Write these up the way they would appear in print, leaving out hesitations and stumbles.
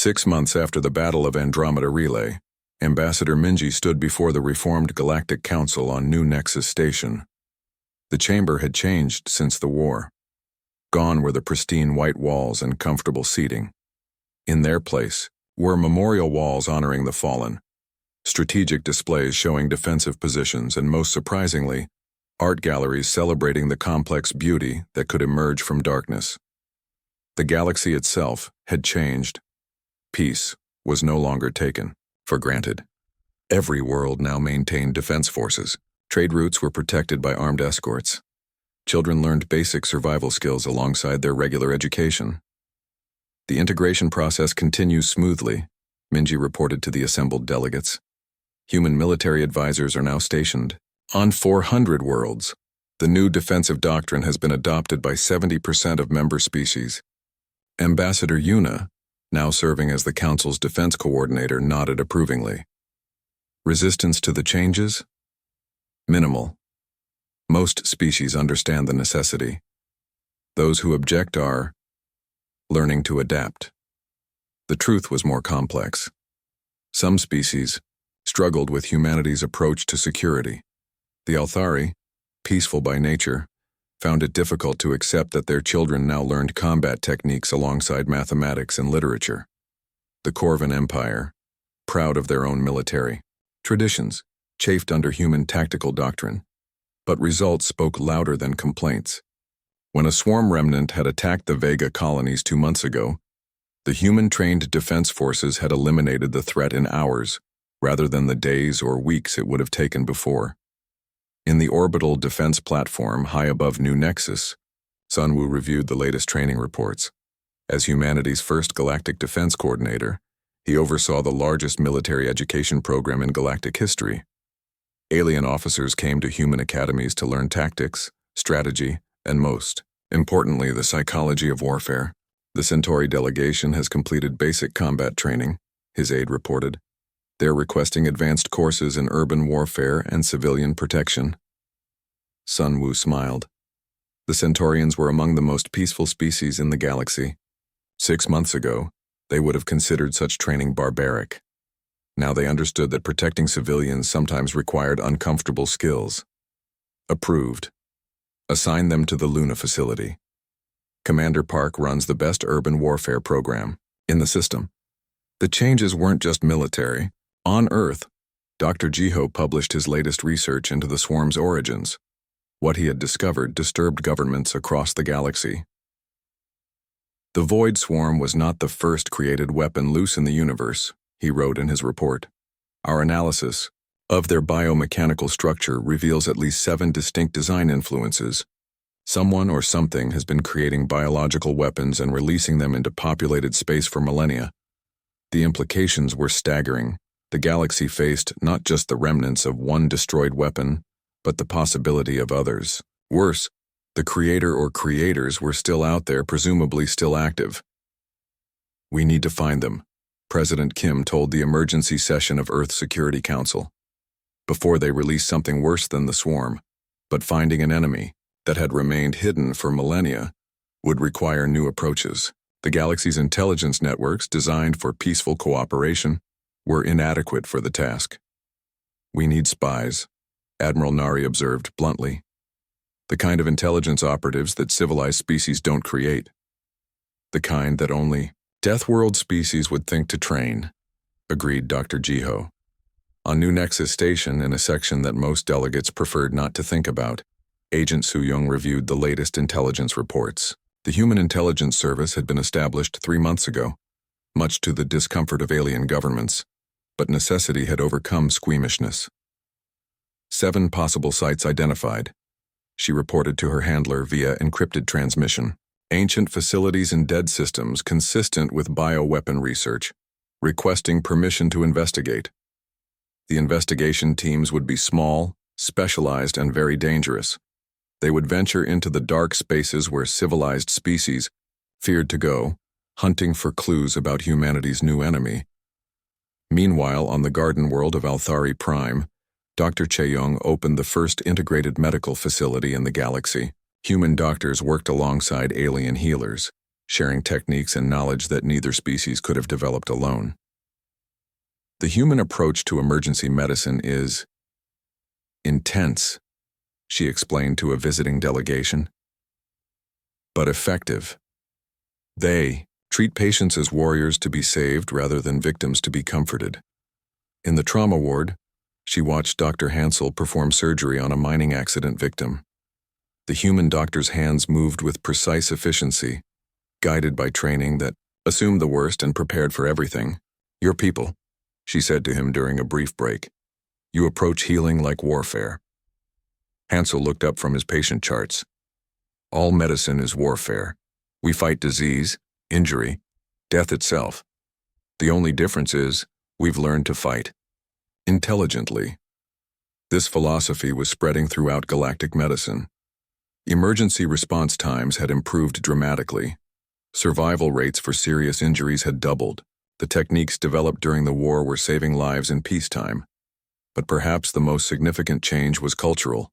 6 months after the Battle of Andromeda Relay, Ambassador Minji stood before the reformed Galactic Council on New Nexus Station. The chamber had changed since the war. Gone were the pristine white walls and comfortable seating. In their place were memorial walls honoring the fallen, strategic displays showing defensive positions, and most surprisingly, art galleries celebrating the complex beauty that could emerge from darkness. The galaxy itself had changed. Peace was no longer taken for granted. Every world now maintained defense forces. Trade routes were protected by armed escorts. Children learned basic survival skills alongside their regular education. The integration process continues smoothly, Minji reported to the assembled delegates. Human military advisors are now stationed on 400 worlds. The new defensive doctrine has been adopted by 70% of member species. Ambassador Yuna, now serving as the Council's defense coordinator, nodded approvingly. Resistance to the changes? Minimal. Most species understand the necessity. Those who object are learning to adapt. The truth was more complex. Some species struggled with humanity's approach to security. The Althari, peaceful by nature, found it difficult to accept that their children now learned combat techniques alongside mathematics and literature. The Corvan Empire, proud of their own military traditions, chafed under human tactical doctrine. But results spoke louder than complaints. When a swarm remnant had attacked the Vega colonies 2 months ago, the human-trained defense forces had eliminated the threat in hours, rather than the days or weeks it would have taken before. In the orbital defense platform high above New Nexus, Sunwoo reviewed the latest training reports. As humanity's first galactic defense coordinator, he oversaw the largest military education program in galactic history. Alien officers came to human academies to learn tactics, strategy, and most importantly, the psychology of warfare. The Centauri delegation has completed basic combat training, his aide reported. They're requesting advanced courses in urban warfare and civilian protection. Sunwoo smiled. The Centaurians were among the most peaceful species in the galaxy. 6 months ago, they would have considered such training barbaric. Now they understood that protecting civilians sometimes required uncomfortable skills. Approved. Assign them to the Luna facility. Commander Park runs the best urban warfare program in the system. The changes weren't just military. On Earth, Dr. Jiho published his latest research into the swarm's origins. What he had discovered disturbed governments across the galaxy. The Void Swarm was not the first created weapon loose in the universe, he wrote in his report. Our analysis of their biomechanical structure reveals at least 7 distinct design influences. Someone or something has been creating biological weapons and releasing them into populated space for millennia. The implications were staggering. The galaxy faced not just the remnants of one destroyed weapon, but the possibility of others. Worse, the creator or creators were still out there, presumably still active. We need to find them, President Kim told the emergency session of Earth Security Council. Before they release something worse than the swarm, but finding an enemy that had remained hidden for millennia would require new approaches. The galaxy's intelligence networks, designed for peaceful cooperation, were inadequate for the task. We need spies, Admiral Nari observed bluntly. The kind of intelligence operatives that civilized species don't create. The kind that only deathworld species would think to train, agreed Dr. Jiho. On New Nexus Station, in a section that most delegates preferred not to think about, Agent Su-young reviewed the latest intelligence reports. The Human Intelligence Service had been established 3 months ago, much to the discomfort of alien governments, but necessity had overcome squeamishness. 7 possible sites identified, she reported to her handler via encrypted transmission. Ancient facilities and dead systems consistent with bioweapon research, requesting permission to investigate. The investigation teams would be small, specialized, and very dangerous. They would venture into the dark spaces where civilized species feared to go, hunting for clues about humanity's new enemy. Meanwhile, on the garden world of Althari Prime, Dr. Chae-young opened the first integrated medical facility in the galaxy. Human doctors worked alongside alien healers, sharing techniques and knowledge that neither species could have developed alone. The human approach to emergency medicine is intense, she explained to a visiting delegation, but effective. They treat patients as warriors to be saved rather than victims to be comforted. In the trauma ward, she watched Dr. Hansel perform surgery on a mining accident victim. The human doctor's hands moved with precise efficiency, guided by training that assumed the worst and prepared for everything. "Your people," she said to him during a brief break. "You approach healing like warfare." Hansel looked up from his patient charts. "All medicine is warfare. We fight disease, injury, death itself. The only difference is we've learned to fight intelligently." This philosophy was spreading throughout galactic medicine. Emergency response times had improved dramatically. Survival rates for serious injuries had doubled. The techniques developed during the war were saving lives in peacetime. But perhaps the most significant change was cultural.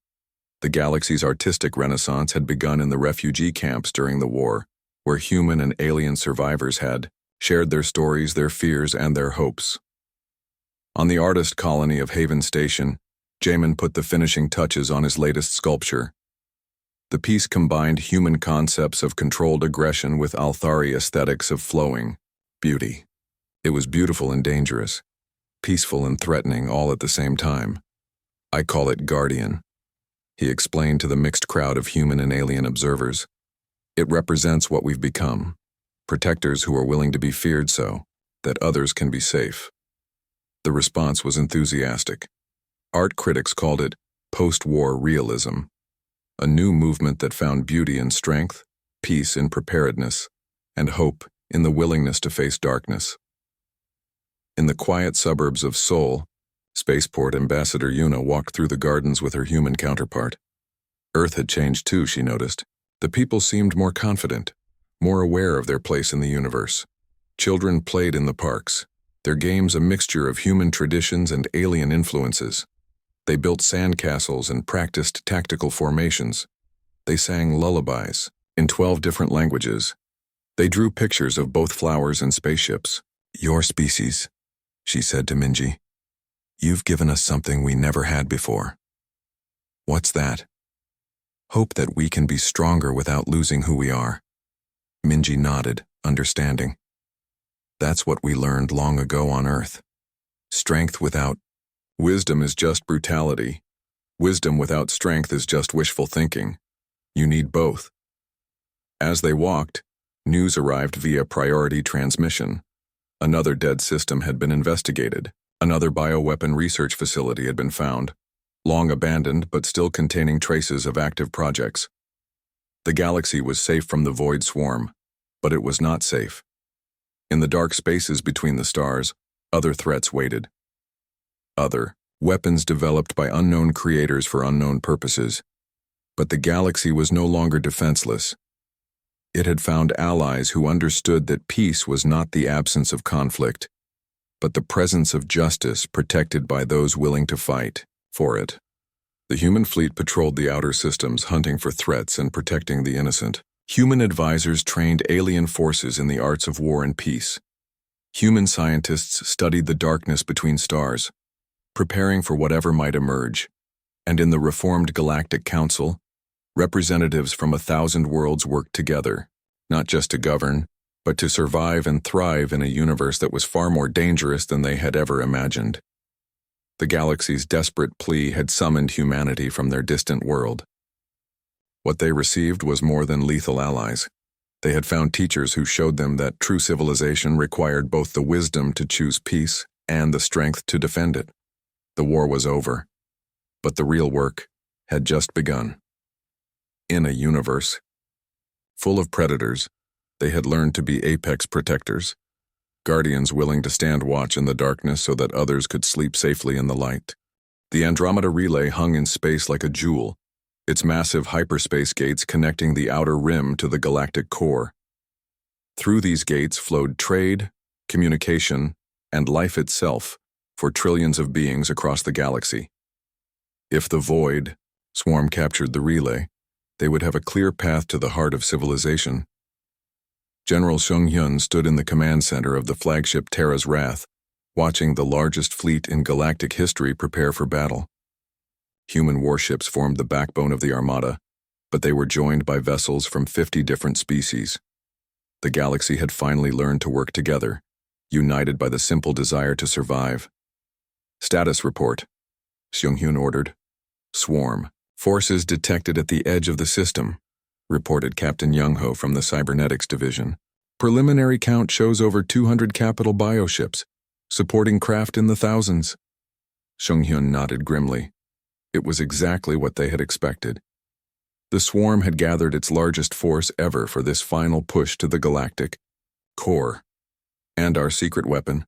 The galaxy's artistic renaissance had begun in the refugee camps during the war, where human and alien survivors had shared their stories, their fears, and their hopes. On the artist colony of Haven Station, Jamin put the finishing touches on his latest sculpture. The piece combined human concepts of controlled aggression with Althari aesthetics of flowing beauty. It was beautiful and dangerous, peaceful and threatening all at the same time. "I call it Guardian," he explained to the mixed crowd of human and alien observers. "It represents what we've become, protectors who are willing to be feared so that others can be safe." The response was enthusiastic. Art critics called it post-war realism, a new movement that found beauty in strength, peace in preparedness, and hope in the willingness to face darkness. In the quiet suburbs of Seoul, Spaceport Ambassador Yuna walked through the gardens with her human counterpart. Earth had changed too, she noticed. The people seemed more confident, more aware of their place in the universe. Children played in the parks, their games a mixture of human traditions and alien influences. They built sandcastles and practiced tactical formations. They sang lullabies in 12 different languages. They drew pictures of both flowers and spaceships. "Your species," she said to Minji. "You've given us something we never had before." "What's that?" "Hope that we can be stronger without losing who we are." Minji nodded, understanding. "That's what we learned long ago on Earth. Strength without wisdom is just brutality. Wisdom without strength is just wishful thinking. You need both." As they walked, news arrived via priority transmission. Another dead system had been investigated. Another bioweapon research facility had been found, long abandoned but still containing traces of active projects. The galaxy was safe from the void swarm, but it was not safe. In the dark spaces between the stars, other threats waited. Other weapons developed by unknown creators for unknown purposes. But the galaxy was no longer defenseless. It had found allies who understood that peace was not the absence of conflict, but the presence of justice protected by those willing to fight for it. The human fleet patrolled the outer systems, hunting for threats and protecting the innocent. Human advisors trained alien forces in the arts of war and peace. Human scientists studied the darkness between stars, preparing for whatever might emerge. And in the reformed Galactic Council, representatives from 1,000 worlds worked together, not just to govern, but to survive and thrive in a universe that was far more dangerous than they had ever imagined. The galaxy's desperate plea had summoned humanity from their distant world. What they received was more than lethal allies. They had found teachers who showed them that true civilization required both the wisdom to choose peace and the strength to defend it. The war was over, but the real work had just begun. In a universe full of predators, they had learned to be apex protectors, guardians willing to stand watch in the darkness so that others could sleep safely in the light. The Andromeda Relay hung in space like a jewel, its massive hyperspace gates connecting the outer rim to the galactic core. Through these gates flowed trade, communication, and life itself for trillions of beings across the galaxy. If the Void swarm captured the relay, they would have a clear path to the heart of civilization. General Seung-hyun stood in the command center of the flagship Terra's Wrath, watching the largest fleet in galactic history prepare for battle. Human warships formed the backbone of the armada, but they were joined by vessels from 50 different species. The galaxy had finally learned to work together, united by the simple desire to survive. Status report, Seung-hyun ordered. Swarm. Forces detected at the edge of the system, reported Captain Young-ho from the Cybernetics Division. Preliminary count shows over 200 capital bioships, supporting craft in the thousands. Seung-hyun nodded grimly. It was exactly what they had expected. The swarm had gathered its largest force ever for this final push to the galactic core. And our secret weapon?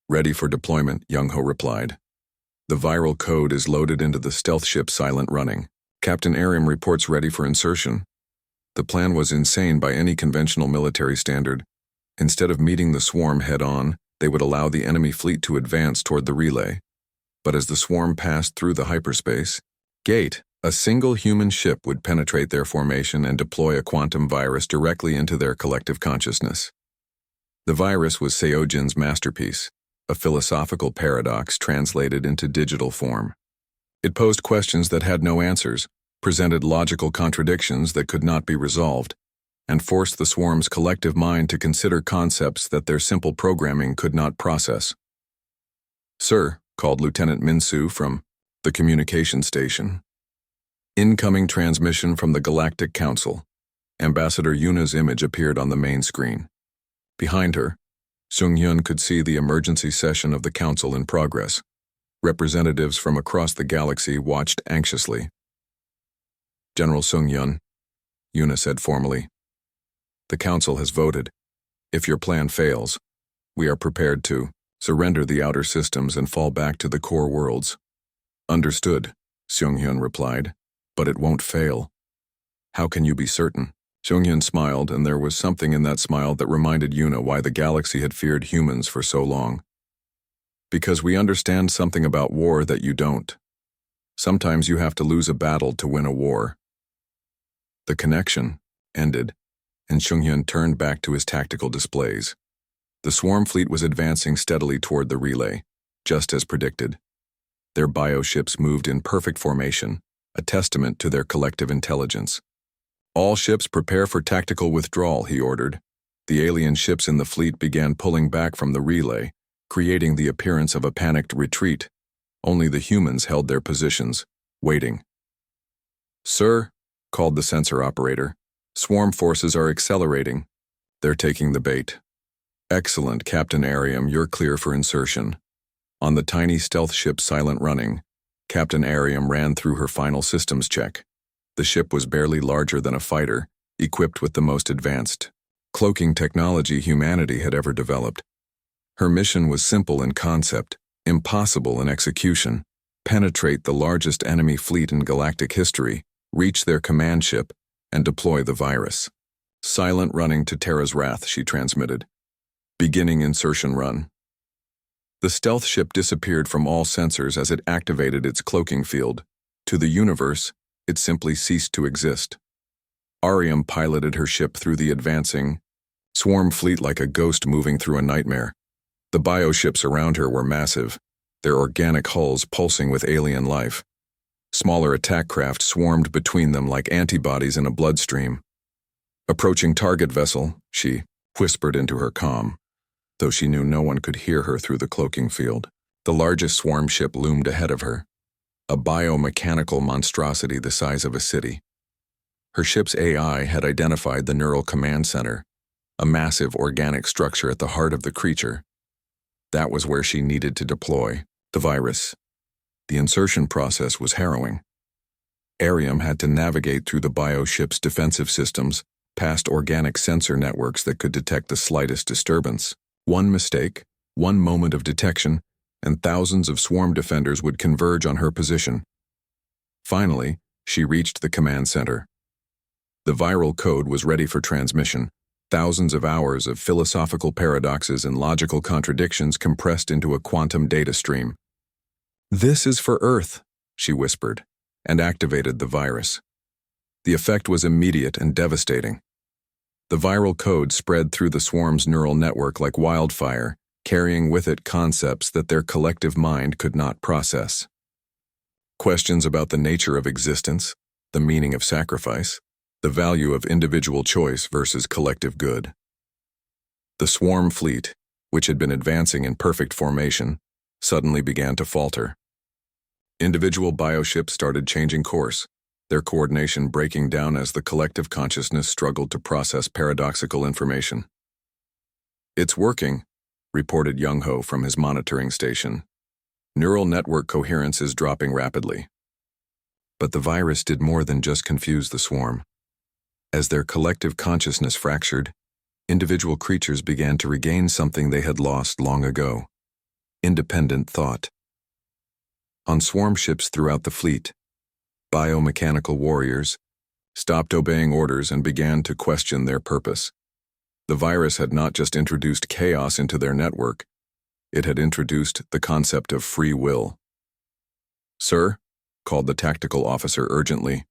Ready for deployment, Young-ho replied. The viral code is loaded into the stealth ship Silent Running. Captain Arim reports ready for insertion. The plan was insane by any conventional military standard. Instead of meeting the swarm head-on, they would allow the enemy fleet to advance toward the relay. But as the swarm passed through the hyperspace gate, a single human ship would penetrate their formation and deploy a quantum virus directly into their collective consciousness. The virus was Seojin's masterpiece, a philosophical paradox translated into digital form. It posed questions that had no answers, presented logical contradictions that could not be resolved, and forced the swarm's collective mind to consider concepts that their simple programming could not process. "Sir," called Lieutenant Min-soo from the communication station. "Incoming transmission from the Galactic Council." Ambassador Yuna's image appeared on the main screen. Behind her, Seung-hyun could see the emergency session of the council in progress. Representatives from across the galaxy watched anxiously. "General Seung-hyun," Yuna said formally, "the council has voted. If your plan fails, we are prepared to surrender the outer systems and fall back to the core worlds." "Understood," Seung-hyun replied, "but it won't fail." "How can you be certain?" Seung-hyun smiled, and there was something in that smile that reminded Yuna why the galaxy had feared humans for so long. "Because we understand something about war that you don't. Sometimes you have to lose a battle to win a war." The connection ended, and Seung-hyun turned back to his tactical displays. The swarm fleet was advancing steadily toward the relay, just as predicted. Their bioships moved in perfect formation, a testament to their collective intelligence. "All ships prepare for tactical withdrawal," he ordered. The alien ships in the fleet began pulling back from the relay, creating the appearance of a panicked retreat. Only the humans held their positions, waiting. "Sir," called the sensor operator, "swarm forces are accelerating. They're taking the bait." "Excellent, Captain Arim, you're clear for insertion." On the tiny stealth ship Silent Running, Captain Arim ran through her final systems check. The ship was barely larger than a fighter, equipped with the most advanced cloaking technology humanity had ever developed. Her mission was simple in concept, impossible in execution: penetrate the largest enemy fleet in galactic history, reach their command ship, and deploy the virus. "Silent Running to Terra's Wrath," she transmitted. "Beginning insertion run." The stealth ship disappeared from all sensors as it activated its cloaking field. To the universe, it simply ceased to exist. Ariam piloted her ship through the advancing swarm fleet like a ghost moving through a nightmare. The bioships around her were massive, their organic hulls pulsing with alien life. Smaller attack craft swarmed between them like antibodies in a bloodstream. "Approaching target vessel," she whispered into her comm, though she knew no one could hear her through the cloaking field. The largest swarm ship loomed ahead of her, a biomechanical monstrosity the size of a city. Her ship's AI had identified the neural command center, a massive organic structure at the heart of the creature. That was where she needed to deploy the virus. The insertion process was harrowing. Ariam had to navigate through the bioship's defensive systems, past organic sensor networks that could detect the slightest disturbance. One mistake, one moment of detection, and thousands of swarm defenders would converge on her position. Finally, she reached the command center. The viral code was ready for transmission, thousands of hours of philosophical paradoxes and logical contradictions compressed into a quantum data stream. "This is for Earth," she whispered, and activated the virus. The effect was immediate and devastating. The viral code spread through the swarm's neural network like wildfire, carrying with it concepts that their collective mind could not process. Questions about the nature of existence, the meaning of sacrifice, the value of individual choice versus collective good. The swarm fleet, which had been advancing in perfect formation, suddenly began to falter. Individual bioships started changing course, their coordination breaking down as the collective consciousness struggled to process paradoxical information. "It's working," reported Young-ho from his monitoring station. "Neural network coherence is dropping rapidly." But the virus did more than just confuse the swarm. As their collective consciousness fractured, individual creatures began to regain something they had lost long ago: independent thought. On swarm ships throughout the fleet, biomechanical warriors stopped obeying orders and began to question their purpose. The virus had not just introduced chaos into their network, it had introduced the concept of free will. "Sir," called the tactical officer urgently,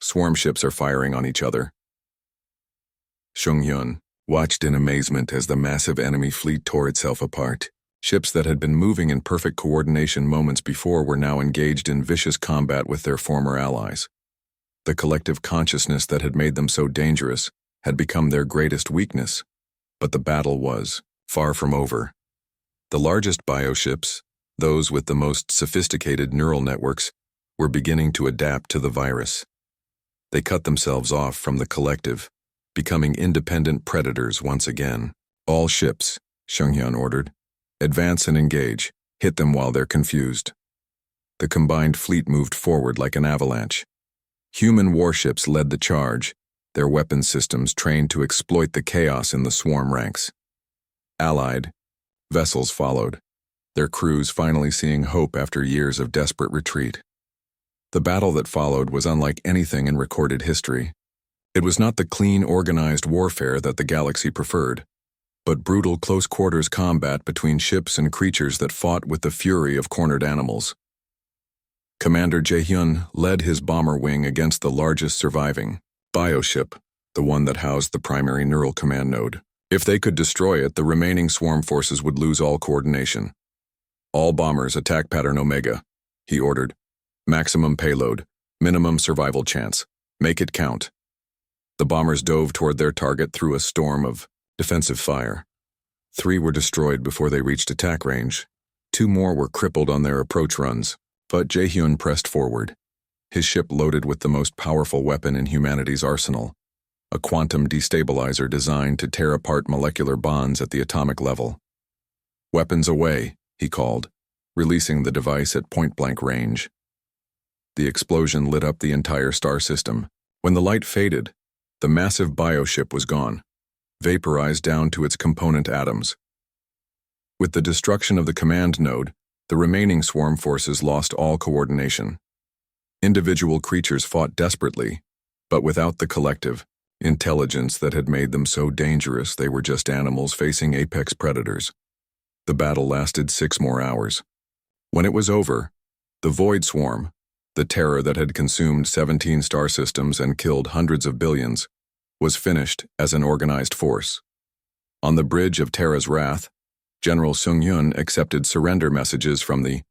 "swarm ships are firing on each other." Seung-hyun watched in amazement as the massive enemy fleet tore itself apart. Ships that had been moving in perfect coordination moments before were now engaged in vicious combat with their former allies. The collective consciousness that had made them so dangerous had become their greatest weakness, but the battle was far from over. The largest bioships, those with the most sophisticated neural networks, were beginning to adapt to the virus. They cut themselves off from the collective, becoming independent predators once again. "All ships," Seung-hyun ordered, "advance and engage. Hit them while they're confused." The combined fleet moved forward like an avalanche. Human warships led the charge, their weapon systems trained to exploit the chaos in the swarm ranks. Allied vessels followed, their crews finally seeing hope after years of desperate retreat. The battle that followed was unlike anything in recorded history. It was not the clean, organized warfare that the galaxy preferred, but brutal close-quarters combat between ships and creatures that fought with the fury of cornered animals. Commander Jae-hyun led his bomber wing against the largest surviving bioship, the one that housed the primary neural command node. If they could destroy it, the remaining swarm forces would lose all coordination. "All bombers attack pattern Omega," he ordered. "Maximum payload, minimum survival chance. Make it count." The bombers dove toward their target through a storm of defensive fire. 3 were destroyed before they reached attack range. 2 more were crippled on their approach runs, but Jae-hyun pressed forward, his ship loaded with the most powerful weapon in humanity's arsenal, a quantum destabilizer designed to tear apart molecular bonds at the atomic level. "Weapons away," he called, releasing the device at point-blank range. The explosion lit up the entire star system. When the light faded, the massive bioship was gone, vaporized down to its component atoms. With the destruction of the command node, the remaining swarm forces lost all coordination. Individual creatures fought desperately, but without the collective intelligence that had made them so dangerous they were just animals facing apex predators. The battle lasted 6 more hours. When it was over, the Void Swarm, the terror that had consumed 17 star systems and killed hundreds of billions, was finished as an organized force. On the bridge of Terra's wrath, General Seung-hyun accepted surrender messages from the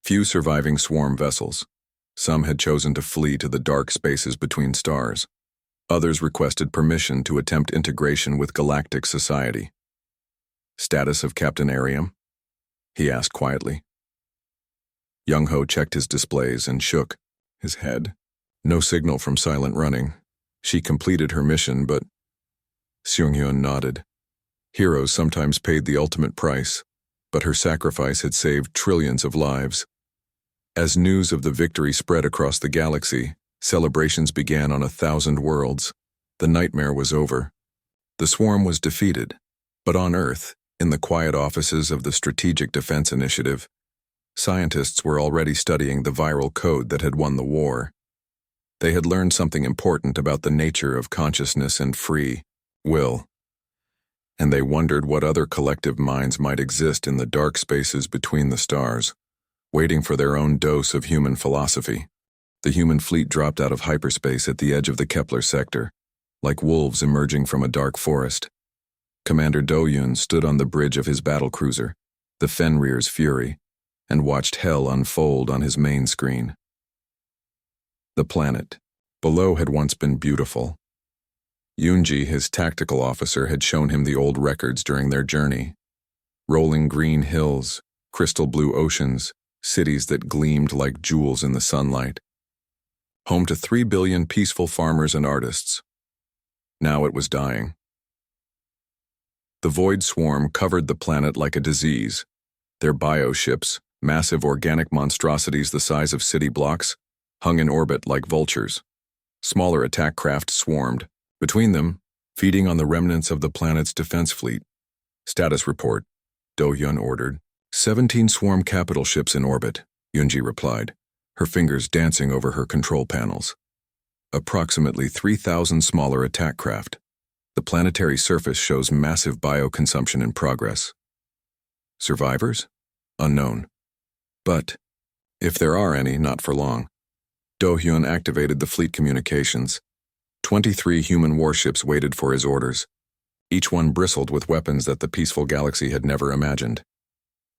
few surviving swarm vessels. Some had chosen to flee to the dark spaces between stars. Others requested permission to attempt integration with galactic society. "Status of Captain Ariam?" he asked quietly. Young-ho checked his displays and shook his head. No signal from Silent Running. She completed her mission, but Seung-hyun nodded. Heroes sometimes paid the ultimate price, but her sacrifice had saved trillions of lives. As news of the victory spread across the galaxy, celebrations began on 1,000 worlds. The nightmare was over. The swarm was defeated, but on Earth, in the quiet offices of the Strategic Defense Initiative, scientists were already studying the viral code that had won the war. They had learned something important about the nature of consciousness and free will, and they wondered what other collective minds might exist in the dark spaces between the stars, waiting for their own dose of human philosophy. The human fleet dropped out of hyperspace at the edge of the Kepler sector, like wolves emerging from a dark forest. Commander Do-Yun stood on the bridge of his battlecruiser, the Fenrir's Fury, and watched hell unfold on his main screen. The planet below had once been beautiful. Yoonji, his tactical officer, had shown him the old records during their journey. Rolling green hills, crystal blue oceans, cities that gleamed like jewels in the sunlight. Home to 3 billion peaceful farmers and artists. Now it was dying. The void swarm covered the planet like a disease. Their bioships, massive organic monstrosities the size of city blocks, hung in orbit like vultures. Smaller attack craft swarmed, between them, feeding on the remnants of the planet's defense fleet. Status report, Do-Yun ordered. 17 swarm capital ships in orbit, Yoonji replied, her fingers dancing over her control panels. Approximately 3,000 smaller attack craft. The planetary surface shows massive bioconsumption in progress. Survivors? Unknown. But, if there are any, not for long. Do-Hyun activated the fleet communications. 23 human warships waited for his orders. Each one bristled with weapons that the peaceful galaxy had never imagined.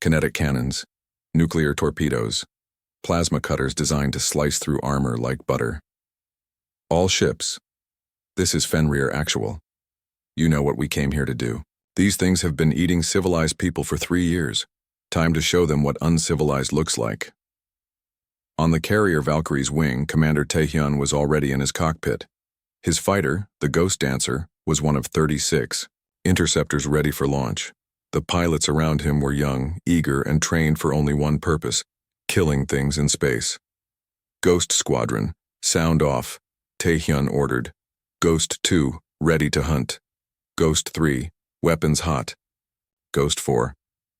Kinetic cannons, nuclear torpedoes, plasma cutters designed to slice through armor like butter. All ships. This is Fenrir Actual. You know what we came here to do. These things have been eating civilized people for 3 years. Time to show them what uncivilized looks like. On the carrier Valkyrie's wing, Commander Taehyun was already in his cockpit. His fighter, the Ghost Dancer, was one of 36, interceptors ready for launch. The pilots around him were young, eager, and trained for only one purpose: killing things in space. Ghost Squadron, sound off, Taehyun ordered. Ghost 2, ready to hunt. Ghost 3, weapons hot. Ghost 4,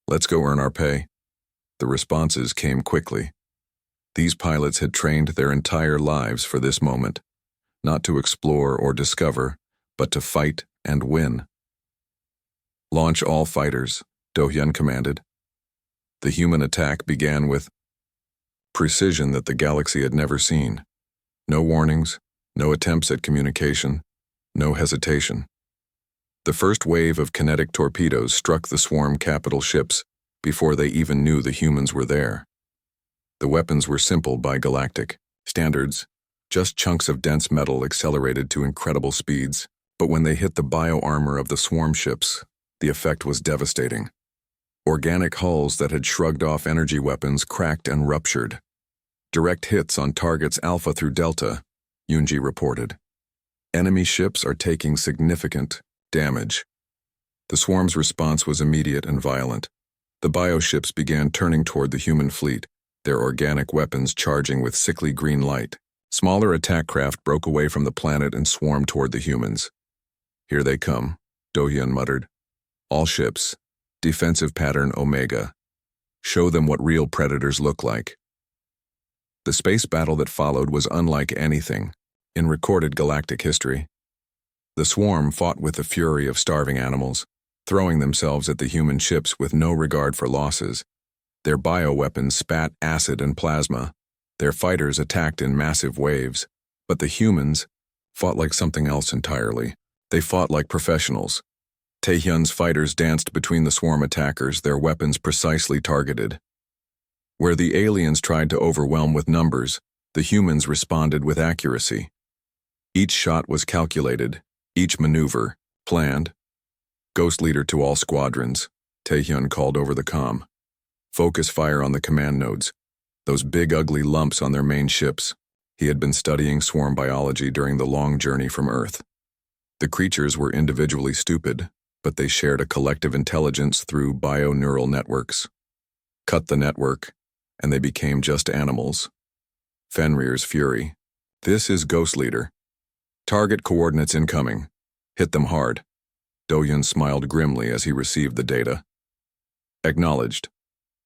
let's go earn our pay. The responses came quickly. These pilots had trained their entire lives for this moment, not to explore or discover, but to fight and win. Launch all fighters, Do-Hyun commanded. The human attack began with precision that the galaxy had never seen. No warnings, no attempts at communication, no hesitation. The first wave of kinetic torpedoes struck the swarm capital ships before they even knew the humans were there. The weapons were simple by galactic standards, just chunks of dense metal accelerated to incredible speeds, but when they hit the bio-armor of the swarm ships, the effect was devastating. Organic hulls that had shrugged off energy weapons cracked and ruptured. Direct hits on targets Alpha through Delta, Yoonji reported. Enemy ships are taking significant damage. The swarm's response was immediate and violent. The bioships began turning toward the human fleet, their organic weapons charging with sickly green light. Smaller attack craft broke away from the planet and swarmed toward the humans. Here they come, Do-Hyun muttered. All ships, defensive pattern Omega. Show them what real predators look like. The space battle that followed was unlike anything in recorded galactic history. The swarm fought with the fury of starving animals, throwing themselves at the human ships with no regard for losses. Their bioweapons spat acid and plasma. Their fighters attacked in massive waves, but the humans fought like something else entirely. They fought like professionals. Taehyun's fighters danced between the swarm attackers, their weapons precisely targeted. Where the aliens tried to overwhelm with numbers, the humans responded with accuracy. Each shot was calculated, each maneuver planned. Ghost leader to all squadrons, Taehyun called over the comm. Focus fire on the command nodes, those big ugly lumps on their main ships. He had been studying swarm biology during the long journey from Earth. The creatures were individually stupid, but they shared a collective intelligence through bio-neural networks. Cut the network, and they became just animals. Fenrir's Fury. This is Ghost Leader. Target coordinates incoming. Hit them hard. Do-Hyun smiled grimly as he received the data. Acknowledged.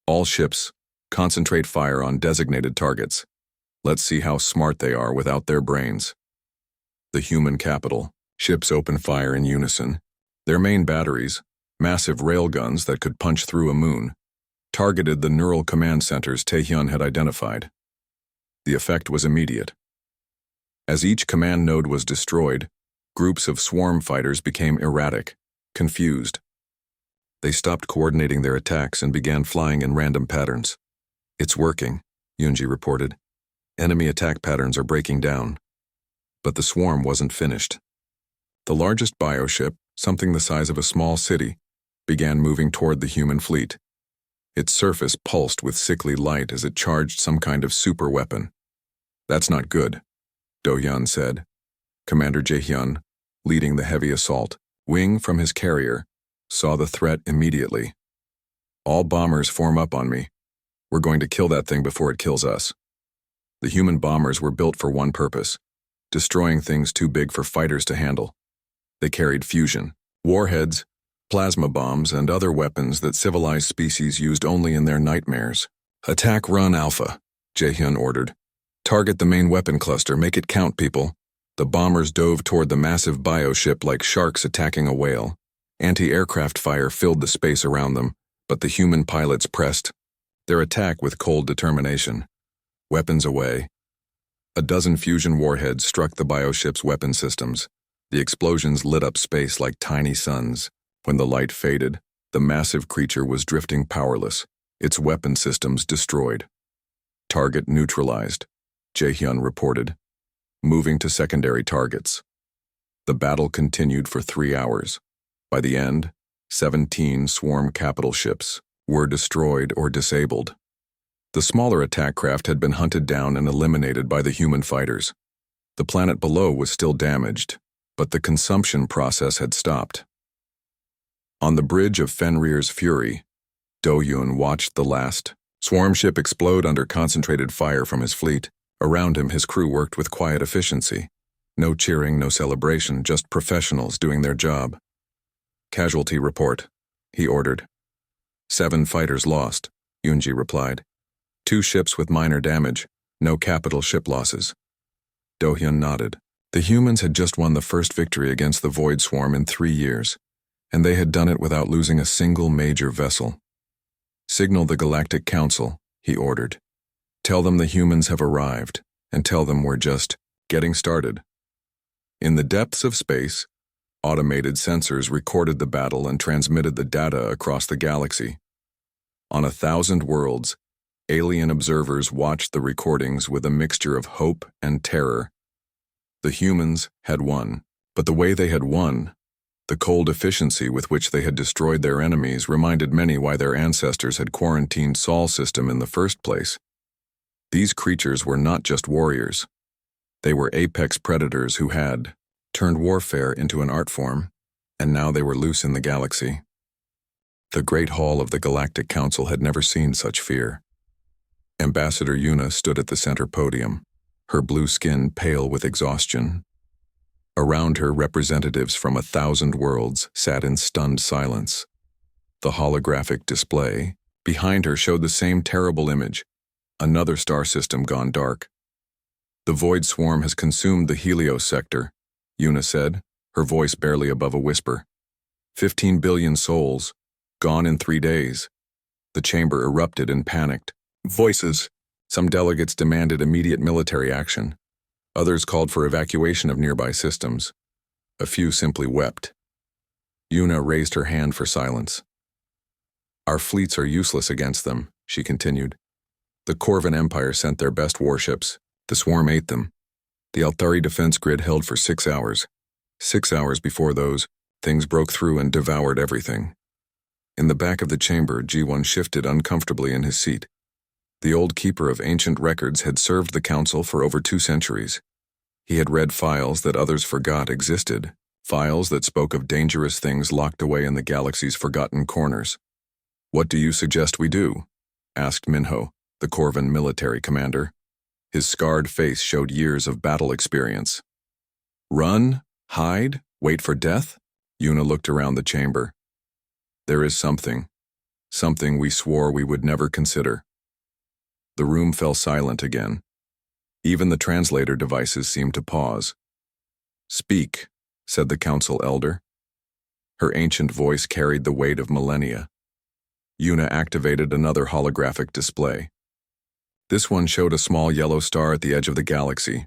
All ships, concentrate fire on designated targets. Let's see how smart they are without their brains. The human capital. Ships open fire in unison. Their main batteries, massive railguns that could punch through a moon, targeted the neural command centers Taehyun had identified. The effect was immediate. As each command node was destroyed, Groups of swarm fighters became erratic, confused. They stopped coordinating their attacks and began flying in random patterns. "It's working," Yunji reported. "Enemy attack patterns are breaking down." But the swarm wasn't finished. The largest bioship, something the size of a small city, began moving toward the human fleet. Its surface pulsed with sickly light as it charged some kind of super weapon. "That's not good," Do-hyun said. Commander Jae-hyun, leading the heavy assault, wing from his carrier, saw the threat immediately. "All bombers form up on me. We're going to kill that thing before it kills us." The human bombers were built for one purpose: destroying things too big for fighters to handle. They carried fusion, warheads, plasma bombs, and other weapons that civilized species used only in their nightmares. "Attack Run Alpha," Jae-hyun ordered. "Target the main weapon cluster, make it count, people." The bombers dove toward the massive bioship like sharks attacking a whale. Anti-aircraft fire filled the space around them, but the human pilots pressed their attack with cold determination. Weapons away. A dozen fusion warheads struck the bioship's weapon systems. The explosions lit up space like tiny suns. When the light faded, the massive creature was drifting powerless, its weapon systems destroyed. "Target neutralized," Jae-hyun reported, moving to secondary targets. The battle continued for 3 hours. By the end, 17 swarm capital ships were destroyed or disabled. The smaller attack craft had been hunted down and eliminated by the human fighters. The planet below was still damaged, but the consumption process had stopped. On the bridge of Fenrir's Fury, Do-hyun watched the last swarm ship explode under concentrated fire from his fleet. Around him, his crew worked with quiet efficiency. No cheering, no celebration, just professionals doing their job. "Casualty report," he ordered. 7 fighters lost, Yunji replied. 2 ships with minor damage, no capital ship losses. Do-hyun nodded. The humans had just won the first victory against the Void Swarm in 3 years, and they had done it without losing a single major vessel. "Signal the Galactic Council," he ordered. "Tell them the humans have arrived, and tell them we're just getting started." In the depths of space, automated sensors recorded the battle and transmitted the data across the galaxy. On 1,000 worlds, alien observers watched the recordings with a mixture of hope and terror. The humans had won, but the way they had won, the cold efficiency with which they had destroyed their enemies, reminded many why their ancestors had quarantined Sol System in the first place. These creatures were not just warriors. They were apex predators who had turned warfare into an art form, and now they were loose in the galaxy. The Great Hall of the Galactic Council had never seen such fear. Ambassador Yuna stood at the center podium, her blue skin pale with exhaustion. Around her, representatives from 1,000 worlds sat in stunned silence. The holographic display behind her showed the same terrible image, another star system gone dark. "The Void Swarm has consumed the Helios sector," Yuna said, her voice barely above a whisper. 15 billion souls, gone in 3 days. The chamber erupted and panicked. Voices. Some delegates demanded immediate military action. Others called for evacuation of nearby systems. A few simply wept. Yuna raised her hand for silence. "Our fleets are useless against them," she continued. "The Corvan Empire sent their best warships. The swarm ate them. The Altari defense grid held for 6 hours. 6 hours before those, things broke through and devoured everything." In the back of the chamber, G1 shifted uncomfortably in his seat. The old keeper of ancient records had served the council for over 2 centuries. He had read files that others forgot existed, files that spoke of dangerous things locked away in the galaxy's forgotten corners. "What do you suggest we do?" asked Minho, the Corvan military commander. His scarred face showed years of battle experience. "Run? Hide? Wait for death?" Yuna looked around the chamber. "There is something we swore we would never consider." The room fell silent again. Even the translator devices seemed to pause. "Speak," said the council elder. Her ancient voice carried the weight of millennia. Yuna activated another holographic display. This one showed a small yellow star at the edge of the galaxy.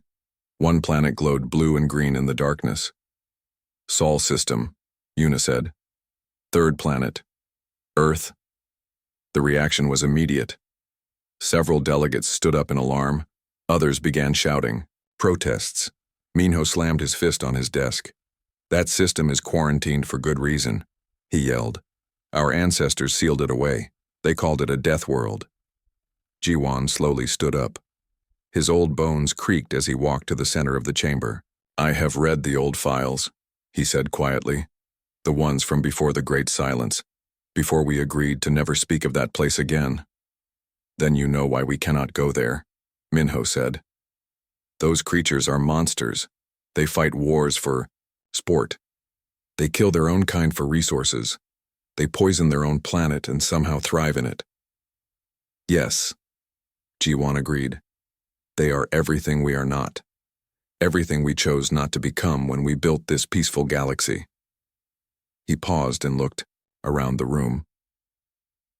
One planet glowed blue and green in the darkness. Sol system, Una said. Third planet. Earth. The reaction was immediate. Several delegates stood up in alarm. Others began shouting. Protests. Minho slammed his fist on his desk. That system is quarantined for good reason, he yelled. Our ancestors sealed it away. They called it a deathworld. Jiwan slowly stood up. His old bones creaked as he walked to the center of the chamber. I have read the old files, he said quietly. The ones from before the Great Silence, before we agreed to never speak of that place again. Then you know why we cannot go there, Minho said. Those creatures are monsters. They fight wars for sport. They kill their own kind for resources. They poison their own planet and somehow thrive in it. Yes, Jiwan agreed. They are everything we are not. Everything we chose not to become when we built this peaceful galaxy. He paused and looked around the room.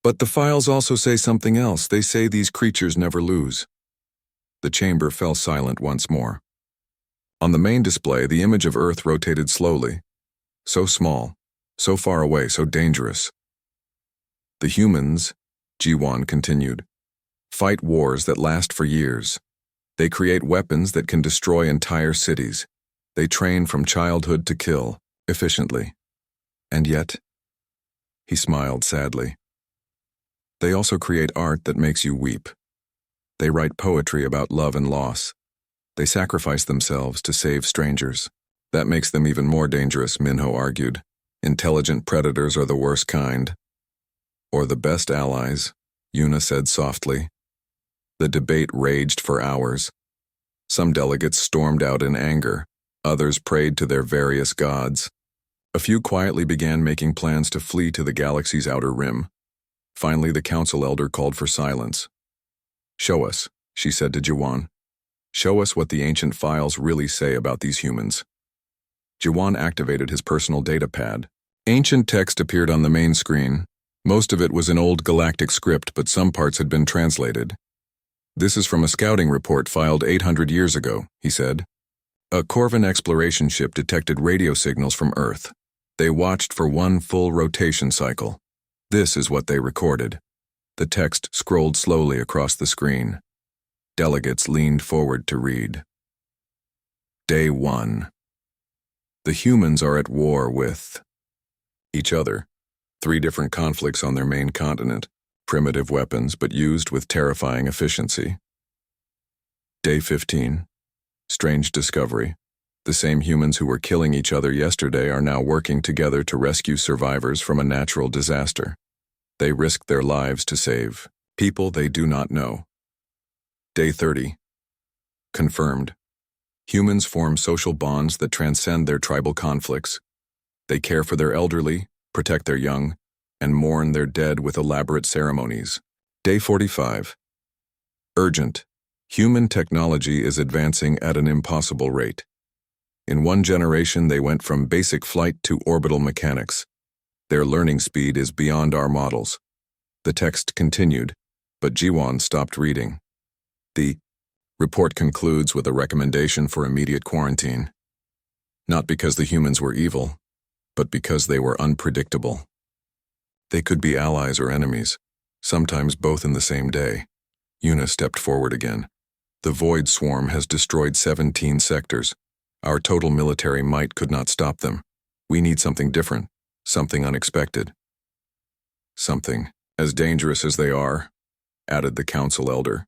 But the files also say something else. They say these creatures never lose. The chamber fell silent once more. On the main display, the image of Earth rotated slowly. So small, so far away, so dangerous. The humans, Jiwan continued, fight wars that last for years. They create weapons that can destroy entire cities. They train from childhood to kill, efficiently. And yet, he smiled sadly. They also create art that makes you weep. They write poetry about love and loss. They sacrifice themselves to save strangers. That makes them even more dangerous, Minho argued. Intelligent predators are the worst kind. Or the best allies, Una said softly. The debate raged for hours. Some delegates stormed out in anger. Others prayed to their various gods. A few quietly began making plans to flee to the galaxy's outer rim. Finally, the council elder called for silence. Show us, she said to Jiwan. Show us what the ancient files really say about these humans. Jiwan activated his personal data pad. Ancient text appeared on the main screen. Most of it was in old galactic script, but some parts had been translated. This is from a scouting report filed 800 years ago, he said. A Corvin exploration ship detected radio signals from Earth. They watched for one full rotation cycle. This is what they recorded. The text scrolled slowly across the screen. Delegates leaned forward to read. Day 1. The humans are at war with each other. 3 different conflicts on their main continent. Primitive weapons, but used with terrifying efficiency. Day 15. Strange discovery. The same humans who were killing each other yesterday are now working together to rescue survivors from a natural disaster. They risked their lives to save people they do not know. Day 30. Confirmed. Humans form social bonds that transcend their tribal conflicts. They care for their elderly, protect their young, and mourn their dead with elaborate ceremonies. Day 45. Urgent. Human technology is advancing at an impossible rate. In 1 generation, they went from basic flight to orbital mechanics. Their learning speed is beyond our models. The text continued, but Jiwan stopped reading. The report concludes with a recommendation for immediate quarantine. Not because the humans were evil, but because they were unpredictable. They could be allies or enemies, sometimes both in the same day. Una stepped forward again. The Void Swarm has destroyed 17 sectors. Our total military might could not stop them. We need something different, something unexpected. Something as dangerous as they are, added the council elder.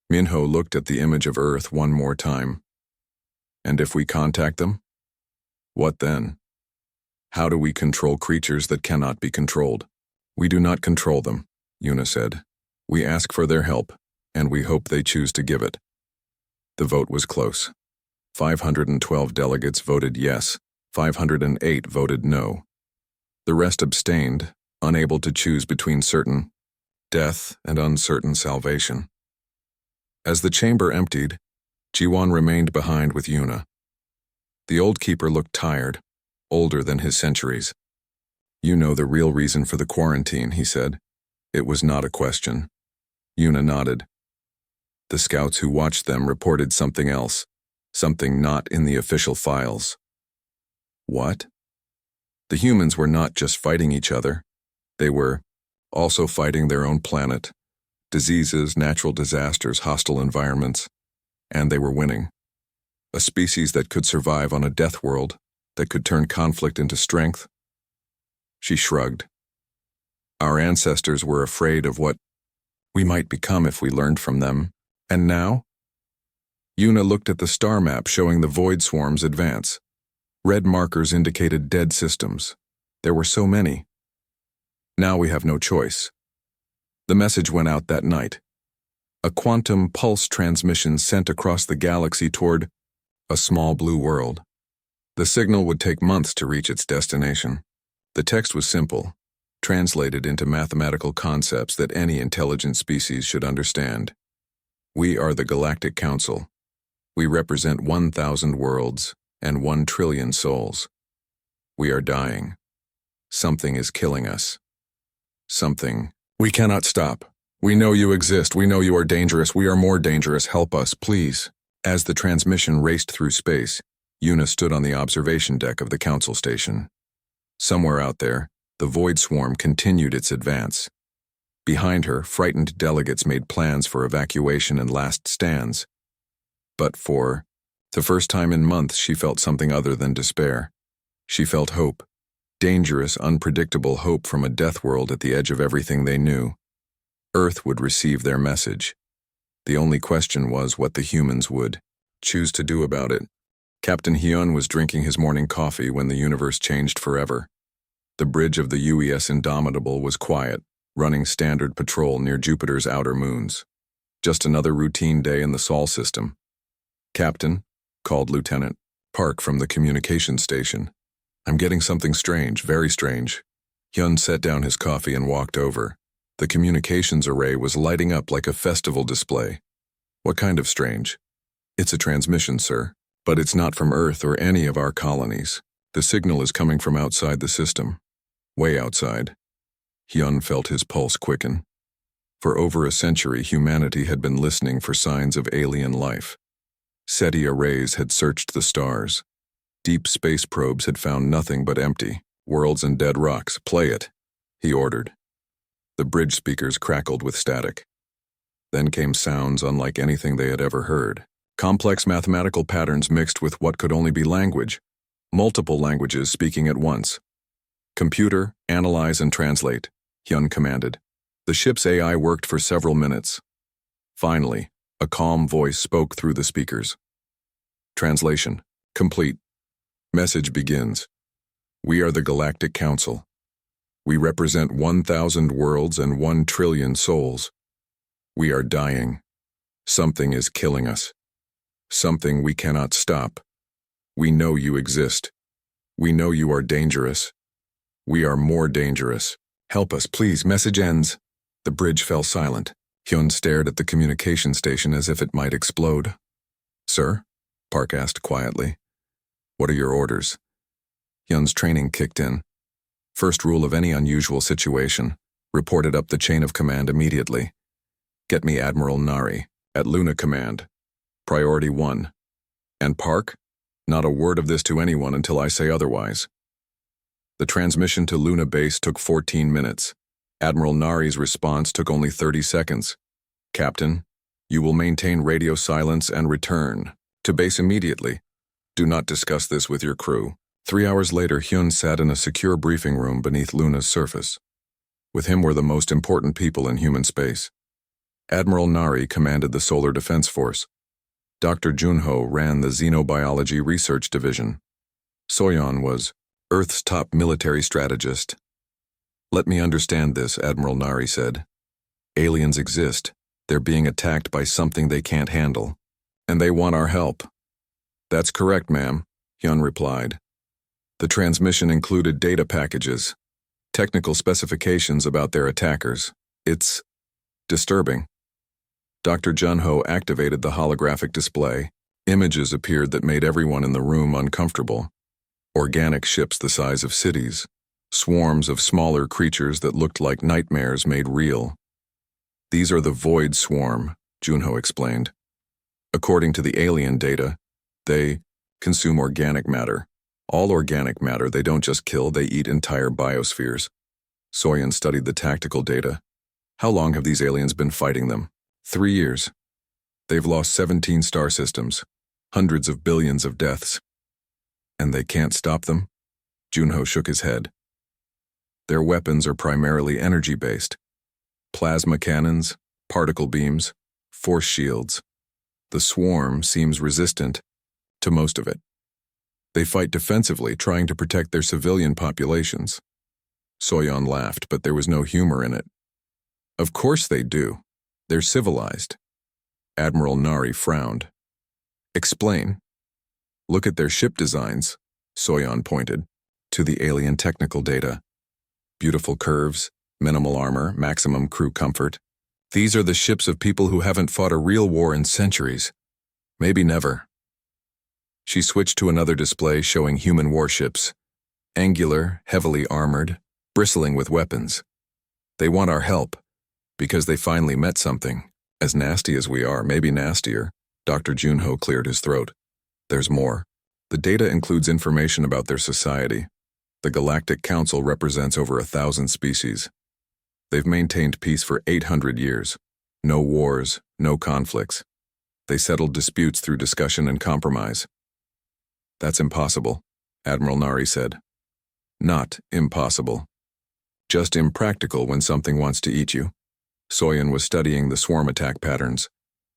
Minho looked at the image of Earth one more time. And if we contact them? What then? How do we control creatures that cannot be controlled? We do not control them, Una said. We ask for their help, and we hope they choose to give it. The vote was close. 512 delegates voted yes, 508 voted no. The rest abstained, unable to choose between certain death and uncertain salvation. As the chamber emptied, Jiwan remained behind with Una. The old keeper looked tired, older than his centuries. You know the real reason for the quarantine, he said. It was not a question. Una nodded. The scouts who watched them reported something else, something not in the official files. What? The humans were not just fighting each other. They were also fighting their own planet, diseases, natural disasters, hostile environments, and they were winning. A species that could survive on a death world, that could turn conflict into strength. She shrugged. Our ancestors were afraid of what we might become if we learned from them. And now? Yuna looked at the star map showing the void swarms advance. Red markers indicated dead systems. There were so many. Now we have no choice. The message went out that night. A quantum pulse transmission sent across the galaxy toward a small blue world. The signal would take months to reach its destination. The text was simple, translated into mathematical concepts that any intelligent species should understand. We are the Galactic Council. We represent 1,000 worlds and 1 trillion souls. We are dying. Something is killing us. Something. We cannot stop. We know you exist. We know you are dangerous. We are more dangerous. Help us, please. As the transmission raced through space, Yuna stood on the observation deck of the Council station. Somewhere out there, the void swarm continued its advance. Behind her, frightened delegates made plans for evacuation and last stands. But for the first time in months, she felt something other than despair. She felt hope. Dangerous, unpredictable hope from a death world at the edge of everything they knew. Earth would receive their message. The only question was what the humans would choose to do about it. Captain Hyun was drinking his morning coffee when the universe changed forever. The bridge of the UES Indomitable was quiet, running standard patrol near Jupiter's outer moons. Just another routine day in the Sol system. "Captain," called Lieutenant Park from the communications station. "I'm getting something strange, very strange." Hyun set down his coffee and walked over. The communications array was lighting up like a festival display. "What kind of strange?" "It's a transmission, sir. But it's not from Earth or any of our colonies. The signal is coming from outside the system. Way outside." Hyun felt his pulse quicken. For over a century, humanity had been listening for signs of alien life. SETI arrays had searched the stars. Deep space probes had found nothing but empty worlds and dead rocks. "Play it," he ordered. The bridge speakers crackled with static. Then came sounds unlike anything they had ever heard. Complex mathematical patterns mixed with what could only be language. Multiple languages speaking at once. "Computer, analyze and translate," Hyun commanded. The ship's AI worked for several minutes. Finally, a calm voice spoke through the speakers. "Translation complete. Message begins. We are the Galactic Council. We represent 1,000 worlds and 1 trillion souls. We are dying. Something is killing us. Something we cannot stop. We know you exist. We know you are dangerous. We are more dangerous. Help us, please. Message ends." The bridge fell silent. Hyun stared at the communication station as if it might explode. "Sir?" Park asked quietly. "What are your orders?" Hyun's training kicked in. First rule of any unusual situation, reported up the chain of command immediately. "Get me Admiral Nari, at Luna Command. Priority 1. And Park? Not a word of this to anyone until I say otherwise." The transmission to Luna Base took 14 minutes. Admiral Nari's response took only 30 seconds. "Captain, you will maintain radio silence and return to base immediately. Do not discuss this with your crew." 3 hours later, Hyun sat in a secure briefing room beneath Luna's surface. With him were the most important people in human space. Admiral Nari commanded the Solar Defense Force. Dr. Junho ran the Xenobiology Research Division. Soyeon was Earth's top military strategist. "Let me understand this," Admiral Nari said. "Aliens exist. They're being attacked by something they can't handle. And they want our help." "That's correct, ma'am," Hyun replied. The transmission included data packages, technical specifications about their attackers. "It's disturbing." Dr. Junho activated the holographic display. Images appeared that made everyone in the room uncomfortable. Organic ships the size of cities. Swarms of smaller creatures that looked like nightmares made real. "These are the Void Swarm," Junho explained. "According to the alien data, they consume organic matter. All organic matter, they don't just kill, they eat entire biospheres. Soyan studied the tactical data. How long have these aliens been fighting them? 3 years. They've lost 17 star systems, hundreds of billions of deaths. And they can't stop them? Junho shook his head. Their weapons are primarily energy-based. Plasma cannons, particle beams, force shields. The swarm seems resistant to most of it. They fight defensively, trying to protect their civilian populations. Soyan laughed, but there was no humor in it. Of course they do. They're civilized. Admiral Nari frowned. Explain. Look at their ship designs, Soyan pointed to the alien technical data. Beautiful curves, minimal armor, maximum crew comfort. These are the ships of people who haven't fought a real war in centuries. Maybe never. She switched to another display showing human warships. Angular, heavily armored, bristling with weapons. They want our help, because they finally met something. As nasty as we are, maybe nastier. Dr. Junho cleared his throat. There's more. The data includes information about their society. The Galactic Council represents over 1,000 species. They've maintained peace for 800 years. No wars, no conflicts. They settled disputes through discussion and compromise. That's impossible, Admiral Nari said. Not impossible. Just impractical when something wants to eat you. Soyan was studying the swarm attack patterns.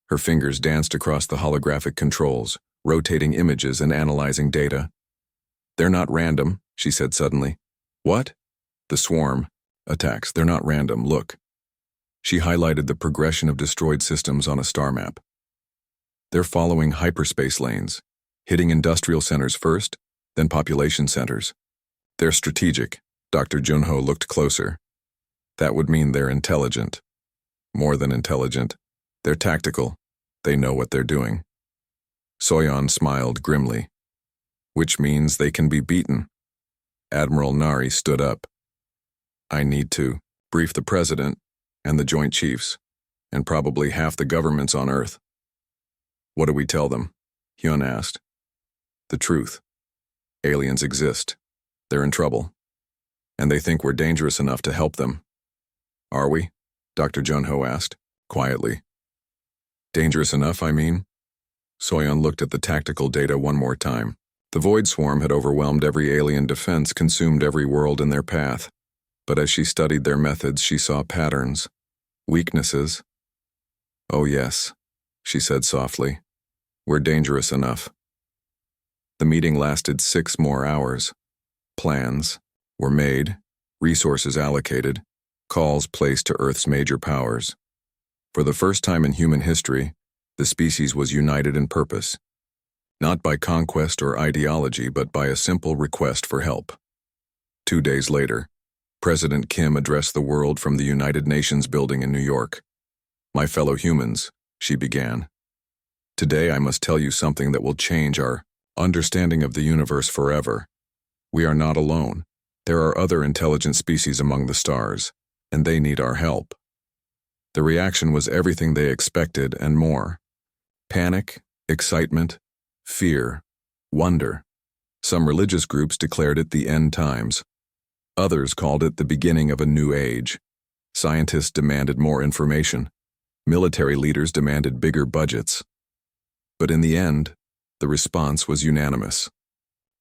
Her fingers danced across the holographic controls, rotating images and analyzing data. They're not random, she said suddenly. What? The swarm attacks, they're not random, look. She highlighted the progression of destroyed systems on a star map. They're following hyperspace lanes, hitting industrial centers first, then population centers. They're strategic. Dr. Junho looked closer. That would mean they're intelligent. More than intelligent. They're tactical. They know what they're doing. Soyan smiled grimly. Which means they can be beaten. Admiral Nari stood up. I need to brief the President and the Joint Chiefs, and probably half the governments on Earth. What do we tell them? Hyun asked. The truth. Aliens exist. They're in trouble. And they think we're dangerous enough to help them. Are we? Dr. Junho asked, quietly. Dangerous enough, I mean? Soyan looked at the tactical data one more time. The void swarm had overwhelmed every alien defense, consumed every world in their path. But as she studied their methods, she saw patterns, weaknesses. Oh yes, she said softly. We're dangerous enough. The meeting lasted 6 more hours. Plans were made, resources allocated, calls placed to Earth's major powers. For the first time in human history, the species was united in purpose, not by conquest or ideology, but by a simple request for help. 2 days later, President Kim addressed the world from the United Nations building in New York. My fellow humans, she began. Today I must tell you something that will change our understanding of the universe forever. We are not alone. There are other intelligent species among the stars, and they need our help. The reaction was everything they expected and more. Panic, excitement, fear, wonder. Some religious groups declared it the end times. Others called it the beginning of a new age. Scientists demanded more information. Military leaders demanded bigger budgets. But in the end, the response was unanimous.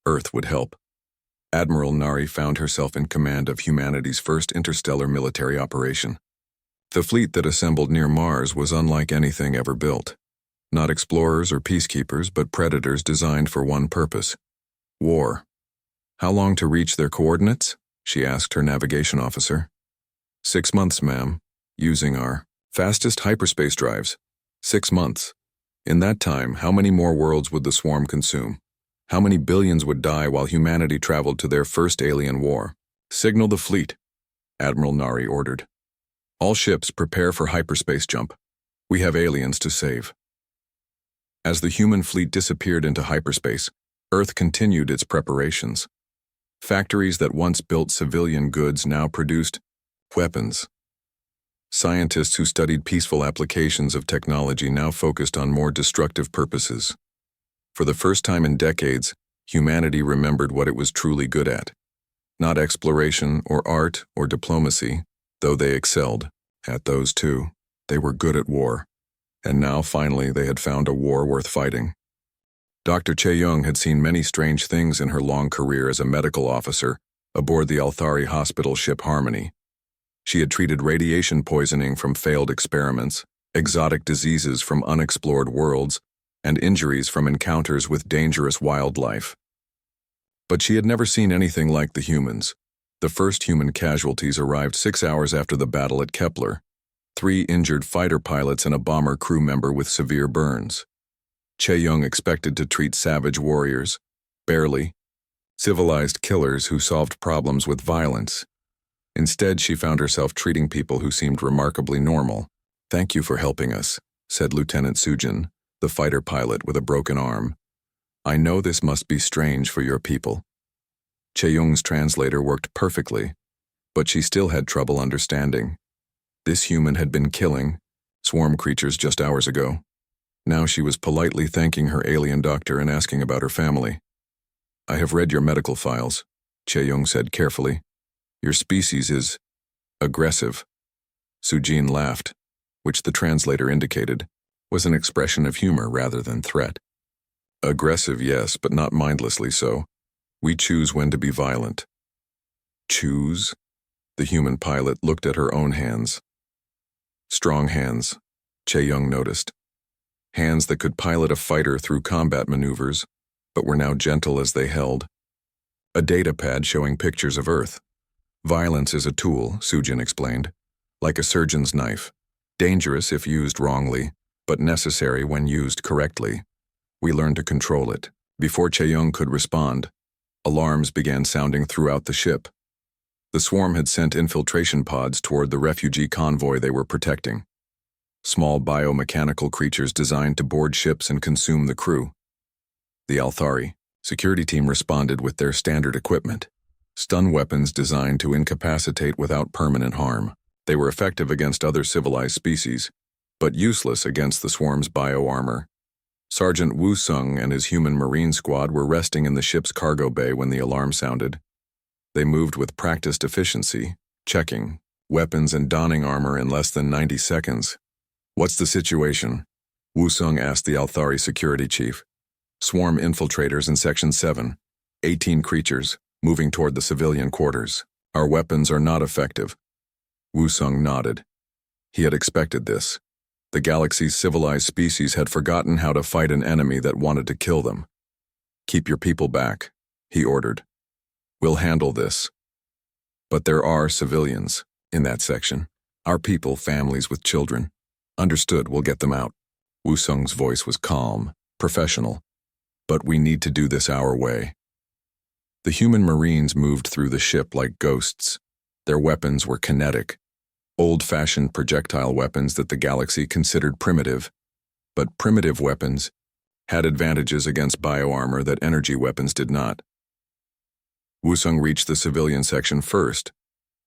Earth would help. Admiral Nari found herself in command of humanity's first interstellar military operation. The fleet that assembled near Mars was unlike anything ever built. Not explorers or peacekeepers, but predators designed for one purpose: war. How long to reach their coordinates? She asked her navigation officer. 6 months, ma'am, using our fastest hyperspace drives. 6 months. In that time, how many more worlds would the swarm consume? How many billions would die while humanity traveled to their first alien war? Signal the fleet, Admiral Nari ordered. All ships prepare for hyperspace jump. We have aliens to save. As the human fleet disappeared into hyperspace, Earth continued its preparations. Factories that once built civilian goods now produced weapons. Scientists who studied peaceful applications of technology now focused on more destructive purposes. For the first time in decades, Humanity remembered what it was truly good at. Not exploration or art or diplomacy, though they excelled at those too. They were good at war. And now, finally, they had found a war worth fighting. Dr. Che-Young had seen many strange things in her long career as a medical officer aboard the Althari hospital ship Harmony. She had treated radiation poisoning from failed experiments, exotic diseases from unexplored worlds, and injuries from encounters with dangerous wildlife. But she had never seen anything like the humans. The first human casualties arrived 6 hours after the battle at Kepler. 3 injured fighter pilots and a bomber crew member with severe burns. Che-Young expected to treat savage warriors, barely, civilized killers who solved problems with violence. Instead, she found herself treating people who seemed remarkably normal. "Thank you for helping us," said Lieutenant Sujin, the fighter pilot with a broken arm. "I know this must be strange for your people." Che-Young's translator worked perfectly, but she still had trouble understanding. This human had been killing swarm creatures just hours ago. Now she was politely thanking her alien doctor and asking about her family. "I have read your medical files," Che-Young said carefully. "Your species is aggressive." Sujin laughed, which the translator indicated was an expression of humor rather than threat. "Aggressive, yes, but not mindlessly so. We choose when to be violent." "Choose?" The human pilot looked at her own hands. Strong hands, Che-Young noticed. Hands that could pilot a fighter through combat maneuvers, but were now gentle as they held. A data pad showing pictures of Earth. "Violence is a tool," Sujin explained, "like a surgeon's knife. Dangerous if used wrongly, but necessary when used correctly. We learn to control it." Before Che-Young could respond, alarms began sounding throughout the ship. The swarm had sent infiltration pods toward the refugee convoy they were protecting. Small biomechanical creatures designed to board ships and consume the crew. The Althari security team responded with their standard equipment. Stun weapons designed to incapacitate without permanent harm. They were effective against other civilized species, but useless against the swarm's bioarmor. Sergeant Wu Sung and his human marine squad were resting in the ship's cargo bay when the alarm sounded. They moved with practiced efficiency, checking weapons and donning armor in less than 90 seconds. "What's the situation?" Wu Sung asked the Althari security chief. "Swarm infiltrators in Section 7, 18 creatures, moving toward the civilian quarters. Our weapons are not effective." Wu Sung nodded. He had expected this. The galaxy's civilized species had forgotten how to fight an enemy that wanted to kill them. "Keep your people back," he ordered. "We'll handle this." "But there are civilians in that section. Our people, families with children." "Understood, we'll get them out." Wu Sung's voice was calm, professional. "But we need to do this our way." The human marines moved through the ship like ghosts. Their weapons were kinetic, old-fashioned projectile weapons that the galaxy considered primitive. But primitive weapons had advantages against bioarmor that energy weapons did not. Wu Sung reached the civilian section first.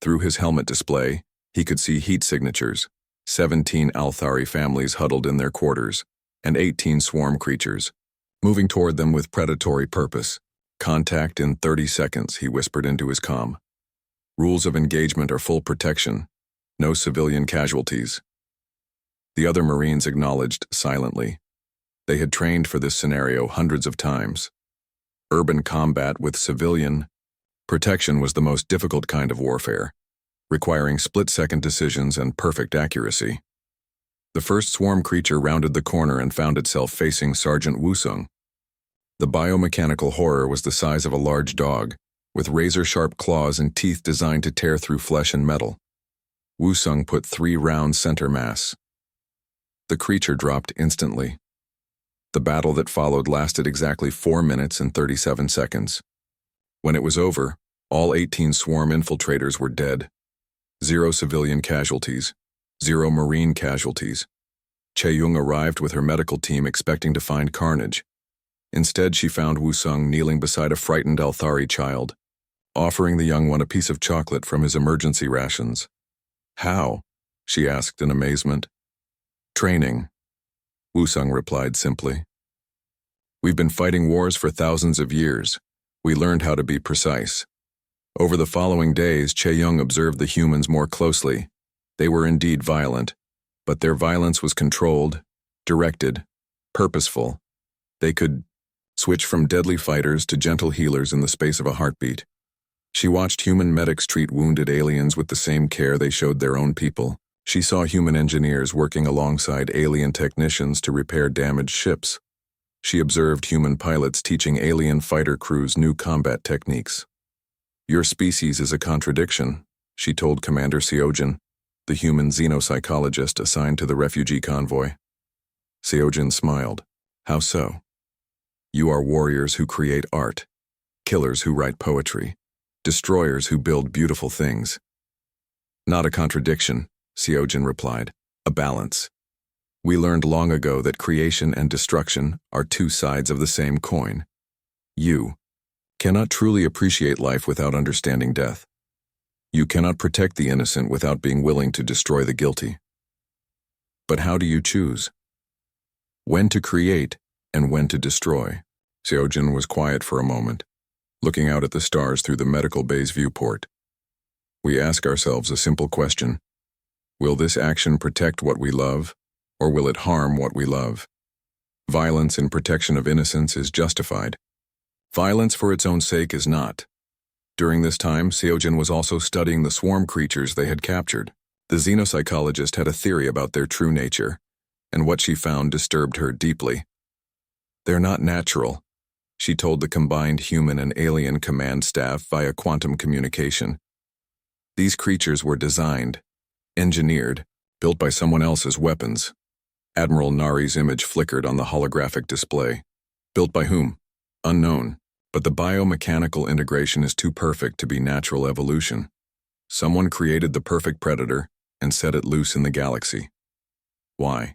Through his helmet display, he could see heat signatures, 17 Althari families huddled in their quarters, and 18 swarm creatures, moving toward them with predatory purpose. "Contact in 30 seconds, he whispered into his comm. "Rules of engagement are full protection. No civilian casualties." The other Marines acknowledged silently. They had trained for this scenario hundreds of times. Urban combat with civilian protection was the most difficult kind of warfare, requiring split-second decisions and perfect accuracy. The first swarm creature rounded the corner and found itself facing Sergeant Wu Sung. The biomechanical horror was the size of a large dog, with razor-sharp claws and teeth designed to tear through flesh and metal. Wu Sung put 3 round center mass. The creature dropped instantly. The battle that followed lasted exactly 4 minutes and 37 seconds. When it was over, all 18 swarm infiltrators were dead. 0 civilian casualties, 0 marine casualties. Che-Young arrived with her medical team expecting to find carnage. Instead, she found Wu Sung kneeling beside a frightened Althari child, offering the young one a piece of chocolate from his emergency rations. "How?" she asked in amazement. "Training," Wu Sung replied simply. We've been fighting wars for thousands of years. We learned how to be precise. Over the following days, Che-Young observed the humans more closely. They were indeed violent, but their violence was controlled, directed, purposeful. They could switch from deadly fighters to gentle healers in the space of a heartbeat. She watched human medics treat wounded aliens with the same care they showed their own people. She saw human engineers working alongside alien technicians to repair damaged ships. She observed human pilots teaching alien fighter crews new combat techniques. "Your species is a contradiction," she told Commander Seojin, the human xenopsychologist assigned to the refugee convoy. Seojin smiled. "How so?" "You are warriors who create art, killers who write poetry, destroyers who build beautiful things." "Not a contradiction," Seojin replied. "A balance. We learned long ago that creation and destruction are two sides of the same coin. You cannot truly appreciate life without understanding death. You cannot protect the innocent without being willing to destroy the guilty. But how do you choose when to create and when to destroy?" Seojin was quiet for a moment, looking out at the stars through the medical bay's viewport. "We ask ourselves a simple question. Will this action protect what we love, or will it harm what we love? Violence in protection of innocence is justified. Violence for its own sake is not." During this time, Seojin was also studying the swarm creatures they had captured. The xenopsychologist had a theory about their true nature, and what she found disturbed her deeply. "They're not natural," she told the combined human and alien command staff via quantum communication. "These creatures were designed, engineered, built by someone else's weapons." Admiral Nari's image flickered on the holographic display. "Built by whom? Unknown. But the biomechanical integration is too perfect to be natural evolution. Someone created the perfect predator and set it loose in the galaxy. Why?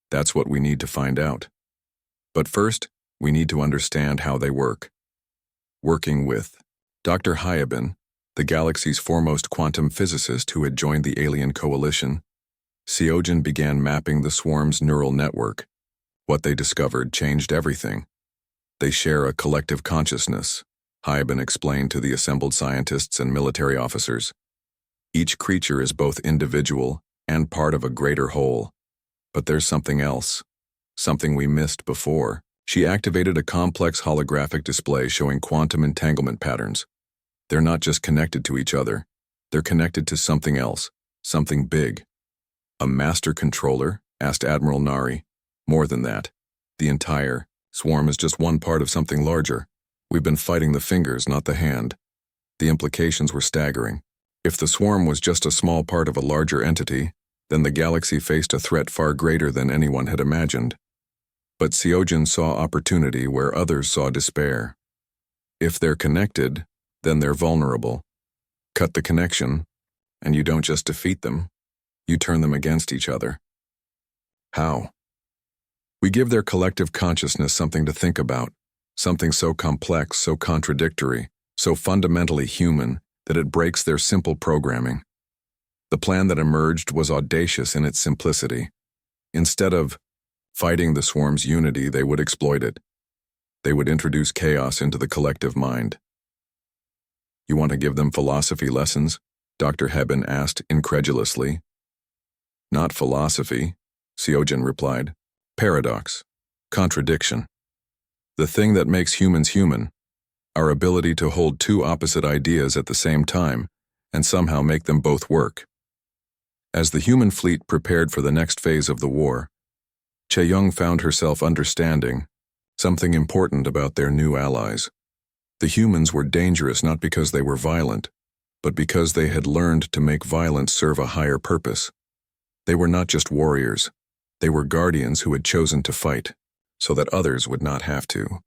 That's what we need to find out. But first, we need to understand how they work." Working with Dr. Hyabin, the galaxy's foremost quantum physicist who had joined the alien coalition, Seojin began mapping the swarm's neural network. What they discovered changed everything. "They share a collective consciousness," Hyabin explained to the assembled scientists and military officers. "Each creature is both individual and part of a greater whole. But there's something else, something we missed before." She activated a complex holographic display showing quantum entanglement patterns. "They're not just connected to each other, they're connected to something else, something big." "A master controller?" asked Admiral Nari. "More than that. The entire swarm is just one part of something larger. We've been fighting the fingers, not the hand." The implications were staggering. If the swarm was just a small part of a larger entity, then the galaxy faced a threat far greater than anyone had imagined. But Seojin saw opportunity where others saw despair. If they're connected, then they're vulnerable. Cut the connection, and you don't just defeat them, you turn them against each other. How? We give their collective consciousness something to think about, something so complex, so contradictory, so fundamentally human that it breaks their simple programming. The plan that emerged was audacious in its simplicity. Instead of fighting the swarm's unity, they would exploit it. They would introduce chaos into the collective mind. "You want to give them philosophy lessons?" Dr. Hebben asked incredulously. "Not philosophy," Seojin replied. "Paradox. Contradiction. The thing that makes humans human. Our ability to hold two opposite ideas at the same time and somehow make them both work." As the human fleet prepared for the next phase of the war, Che-Young found herself understanding something important about their new allies. The humans were dangerous not because they were violent, but because they had learned to make violence serve a higher purpose. They were not just warriors, they were guardians who had chosen to fight, so that others would not have to.